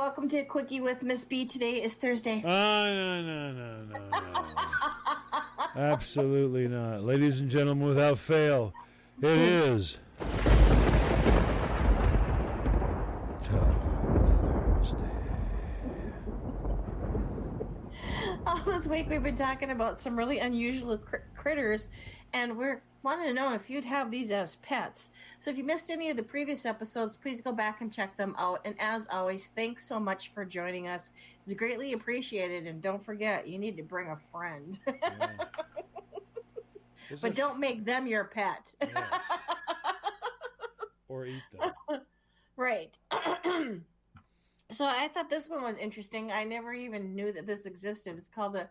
welcome to Quickie with Miss B. Today is Thursday. No. Absolutely not. Ladies and gentlemen, without fail, it is Taco Thursday. All this week we've been talking about some really unusual critters, and we're wanting to know if you'd have these as pets. So if you missed any of the previous episodes, please go back and check them out. And as always, thanks so much for joining us. It's greatly appreciated. And don't forget, you need to bring a friend. Yeah. But don't make them your pet. Yes. Or eat them. Right. So I thought this one was interesting. I never even knew that this existed. It's called the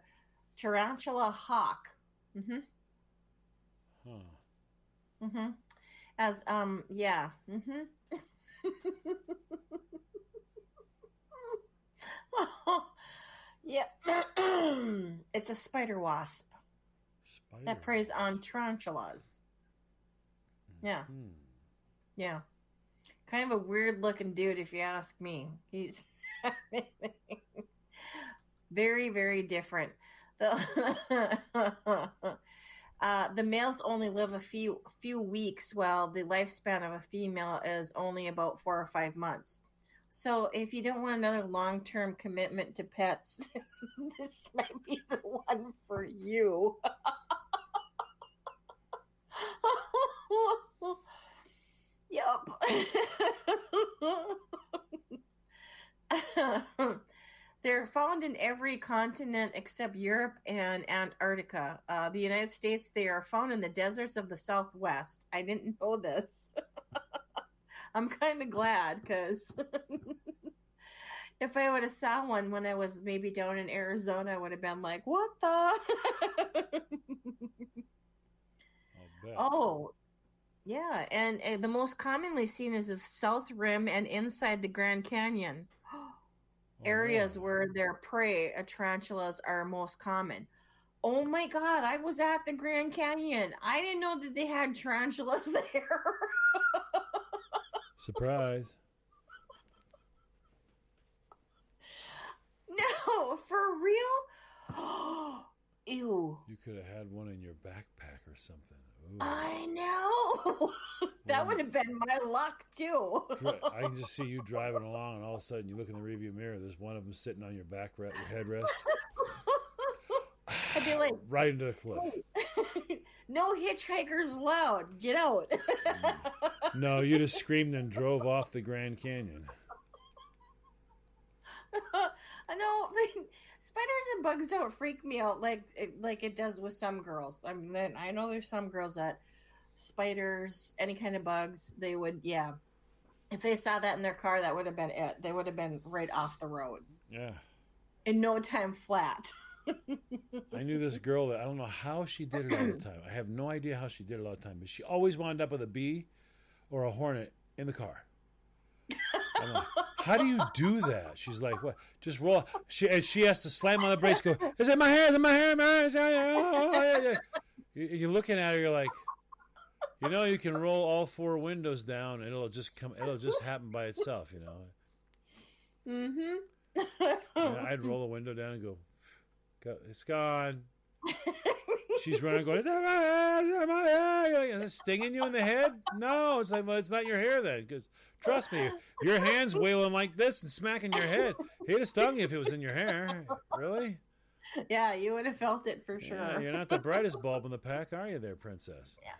Tarantula Hawk. Mm-hmm. Huh. Mm-hmm. As yeah. Mm-hmm. Yeah. It's a spider wasp that preys on tarantulas. Yeah. Hmm. Yeah. Kind of a weird looking dude, if you ask me. He's very, very different. The males only live a few weeks, while the lifespan of a female is only about 4 or 5 months. So if you don't want another long-term commitment to pets, this might be the one for you. Yup. They're found in every continent except Europe and Antarctica. The United States, they are found in the deserts of the Southwest. I didn't know this. I'm kind of glad, because if I would have saw one when I was maybe down in Arizona, I would have been like, what the? I'll bet. Oh, yeah. And the most commonly seen is the South Rim and inside the Grand Canyon. Areas where their prey, tarantulas, are most common. Oh my God, I was at the Grand Canyon. I didn't know that they had tarantulas there. Surprise. No, for real? Ew. You could have had one in your backpack or something. Ooh. I know. That would have been my luck, too. I can just see you driving along, and all of a sudden you look in the rearview mirror. There's one of them sitting on your your headrest. I'd be like, right into the cliff. No hitchhikers allowed. Get out. No, you just screamed and drove off the Grand Canyon. I know. Spiders and bugs don't freak me out like it does with some girls. I mean, I know there's some girls that spiders, any kind of bugs, they would, yeah. If they saw that in their car, that would have been it. They would have been right off the road. Yeah. In no time flat. I knew this girl that I don't know how she did it all the time. I have no idea how she did it all the time, but she always wound up with a bee or a hornet in the car. I'm like, how do you do that? She's like, what? Just roll. She has to slam on the brakes. Go, is it my hair? Is it my hair? You're looking at her. You're like, you can roll all 4 windows down, and it'll just happen by itself. Mm-hmm. I'd roll the window down and go, it's gone. She's running, going, is it stinging you in the head? No, it's like, well, it's not your hair then, because trust me, your hand's wailing like this and smacking your head. He'd have stung you if it was in your hair. Really? Yeah, you would have felt it for sure. Yeah, you're not the brightest bulb in the pack, are you there, princess? Yeah.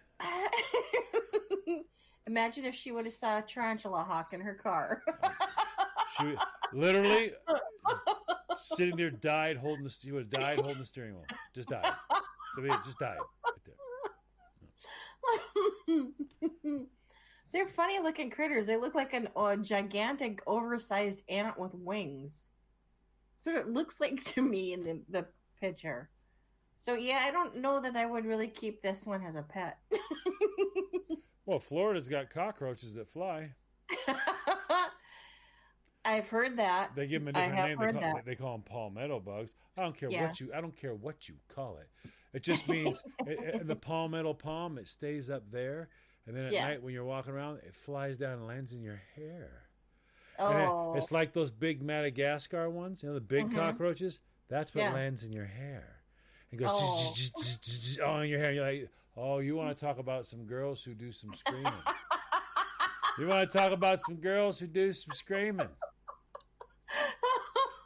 Imagine if she would have saw a Tarantula Hawk in her car. She literally sitting there, she would have died holding the steering wheel. Just died. Just died right there. They're funny looking critters. They look like a gigantic oversized ant with wings. That's what it looks like to me in the picture. So yeah, I don't know that I would really keep this one as a pet. Well, Florida's got cockroaches that fly. I've heard that. They give them a different name. They call them palmetto bugs. I don't care what you call it. It just means the palmetto palm. It stays up there, and then at night when you're walking around, it flies down and lands in your hair. And Oh. it's like those big Madagascar ones, the big cockroaches. That's what lands in your hair. It goes oh in your hair. You're like, oh, you want to talk about some girls who do some screaming? You want to talk about some girls who do some screaming?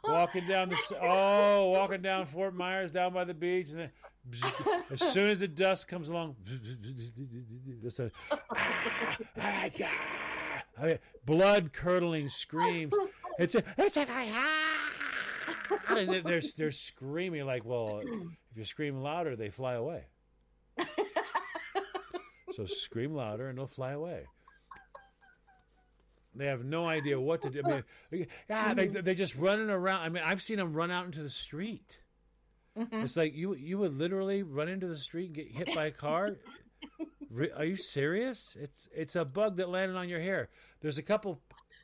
Walking down Fort Myers down by the beach, and then as soon as the dust comes along, blood curdling screams. It's like they're screaming like, well, if you scream louder, they fly away. So scream louder and they'll fly away. They have no idea what to do. I mean, they're just running around. I mean, I've seen them run out into the street. It's like you would literally run into the street and get hit by a car. Are you serious? It's a bug that landed on your hair. There's a couple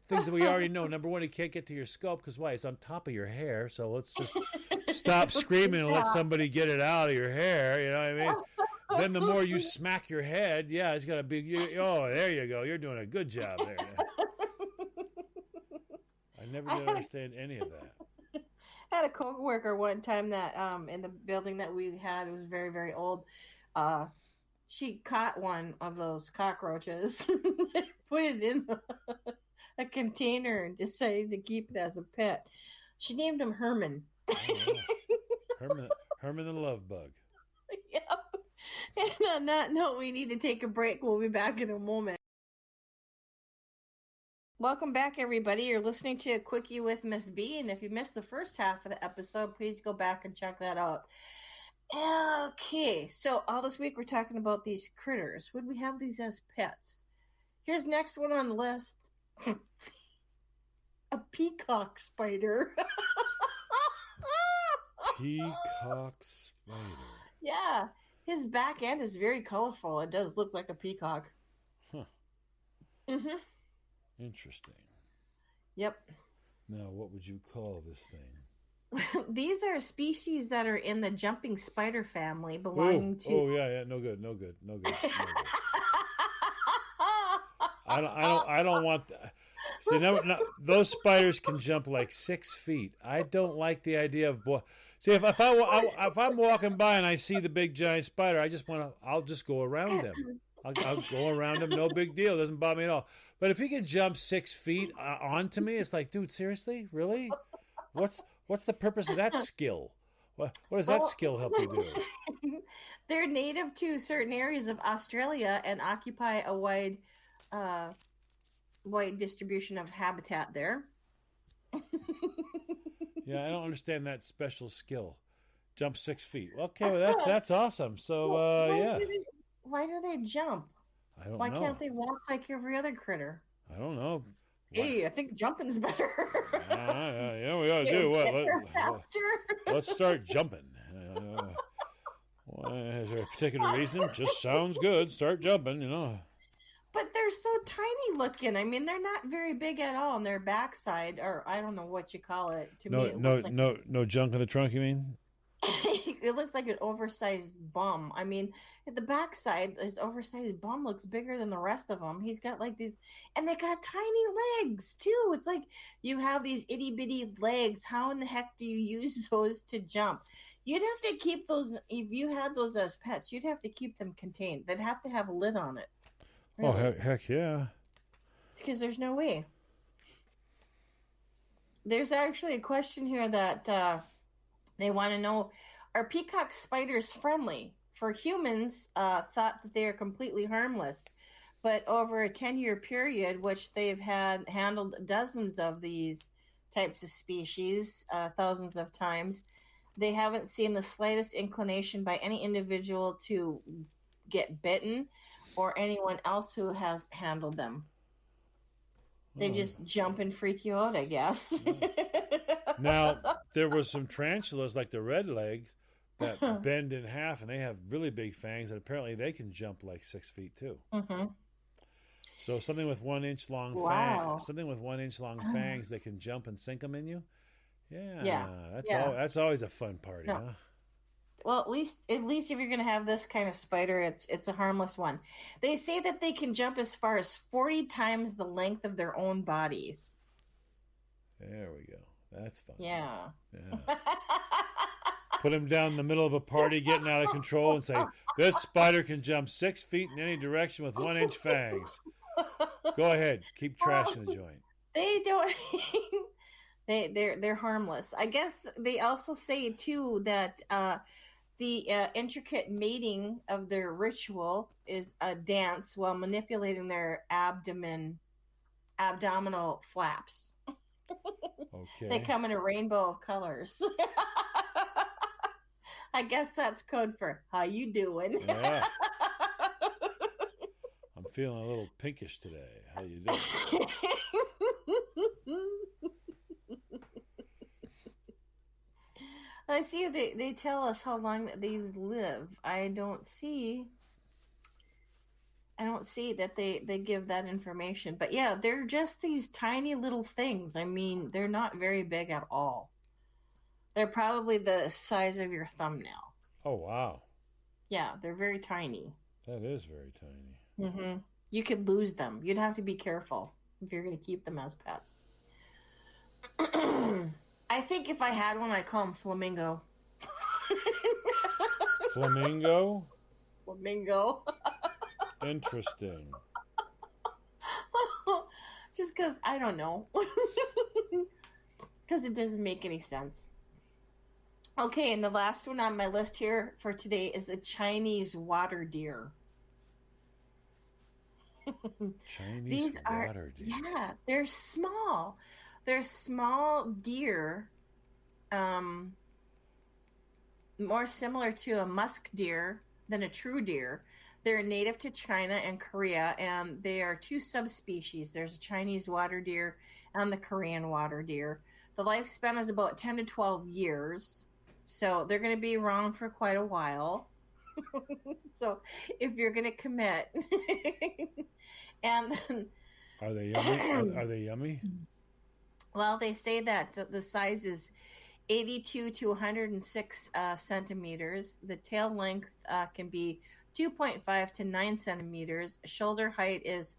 things that we already know. Number one, it can't get to your scalp because why? It's on top of your hair. So let's just stop screaming and let somebody get it out of your hair. You know what I mean? Then the more you smack your head, it's got a big. Oh, there you go. You're doing a good job there. I never did understand any of that. I had a coworker one time that in the building that we had, it was very, very old. She caught one of those cockroaches, put it in a container, and decided to keep it as a pet. She named him Herman. Oh, Herman the Love Bug. Yep. And on that note, we need to take a break. We'll be back in a moment. Welcome back, everybody. You're listening to a Quickie with Miss B, and if you missed the first half of the episode, please go back and check that out. Okay, so all this week we're talking about these critters. Would we have these as pets? Here's next one on the list. A peacock spider. Peacock spider. Yeah, his back end is very colorful. It does look like a peacock. Huh. Interesting. Yep. Now, what would you call this thing? These are species that are in the jumping spider family belonging to... Oh, yeah, no good. I don't want that. See, no, those spiders can jump like 6 feet. I don't like the idea of... See, if I'm walking by and I see the big giant spider, I'll just go around him. I'll go around him, no big deal. It doesn't bother me at all. But if he can jump 6 feet onto me, it's like, dude, seriously? Really? What's the purpose of that skill? What does that skill help you do? They're native to certain areas of Australia and occupy a wide distribution of habitat there. Yeah, I don't understand that special skill. Jump 6 feet. Okay, well, that's awesome. So, yeah. Why do they jump? I don't know. Why can't they walk like every other critter? I don't know. Hey, I think jumping's better. Yeah, we ought to do what? Let's start jumping. Is there a particular reason? Just sounds good. Start jumping, But they're so tiny looking. I mean, they're not very big at all on their backside, or I don't know what you call it. To me, it looks like no junk in the trunk, you mean? It looks like an oversized bum. I mean, at the backside, his oversized bum looks bigger than the rest of them. He's got like these, and they got tiny legs too. It's like you have these itty bitty legs. How in the heck do you use those to jump? You'd have to keep those, if you had those as pets, you'd have to keep them contained. They'd have to have a lid on it. Really. Oh, heck yeah. Because there's no way. There's actually a question here that they want to know, are peacock spiders friendly? For humans, thought that they are completely harmless. But over a 10-year period, which they've handled dozens of these types of species, thousands of times, they haven't seen the slightest inclination by any individual to get bitten or anyone else who has handled them. They just jump and freak you out, I guess. Now, there were some tarantulas like the red legs that bend in half, and they have really big fangs, and apparently they can jump like 6 feet too. Mm-hmm. So something with 1 inch long fangs that can jump and sink them in you. Yeah. That's always a fun party, huh? Well, at least if you're going to have this kind of spider, it's a harmless one. They say that they can jump as far as 40 times the length of their own bodies. There we go. That's fun. Yeah. Yeah. Put him down in the middle of a party getting out of control and say, this spider can jump 6 feet in any direction with 1-inch fangs. Go ahead. Keep trashing the joint. They don't. They're harmless. I guess they also say too that the intricate mating of their ritual is a dance while manipulating their abdominal flaps. Okay. They come in a rainbow of colors. I guess that's code for how you doing. Yeah. I'm feeling a little pinkish today. How you doing? I see they tell us how long these live. I don't see that they give that information. But yeah, they're just these tiny little things. I mean, they're not very big at all. They're probably the size of your thumbnail. Oh, wow. Yeah, they're very tiny. That is very tiny. Mm-hmm. You could lose them. You'd have to be careful if you're going to keep them as pets. I think if I had one, I'd call him Flamingo. Flamingo? Flamingo. Interesting. Just because, I don't know. Because it doesn't make any sense. Okay, and the last one on my list here for today is a Chinese water deer. Chinese water deer. Yeah, they're small. They're small deer, more similar to a musk deer than a true deer. They're native to China and Korea, and they are 2 subspecies. There's a Chinese water deer and the Korean water deer. The lifespan is about 10 to 12 years, so they're going to be around for quite a while. So if you're going to commit, and then, Are they yummy? Are they yummy? Well, they say that the size is 82 to 106 centimeters. The tail length can be 2.5 to 9 centimeters. Shoulder height is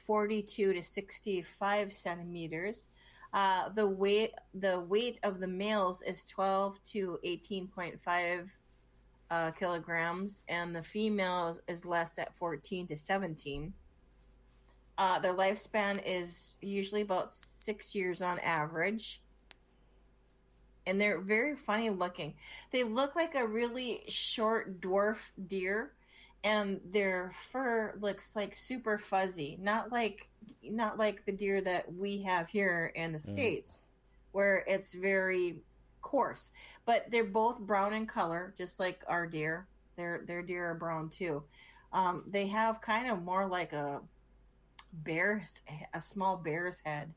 42 to 65 centimeters. The weight of the males is 12 to 18.5 kilograms, and the females is less at 14 to 17. Their lifespan is usually about 6 years on average. And they're very funny looking. They look like a really short dwarf deer, and their fur looks like super fuzzy. Not like the deer that we have here in the States, where it's very coarse. But they're both brown in color, just like our deer. Their deer are brown too. They have kind of more like a small bear's head.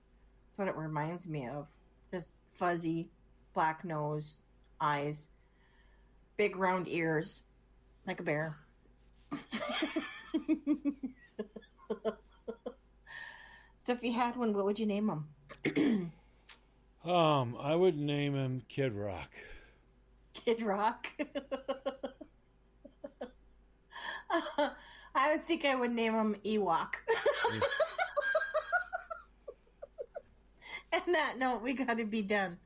That's what it reminds me of. Just fuzzy, black nose, eyes, big round ears, like a bear. So if you had one, what would you name him? I would name him Kid Rock. Kid Rock? I would think I would name him Ewok. And that note, we got to be done.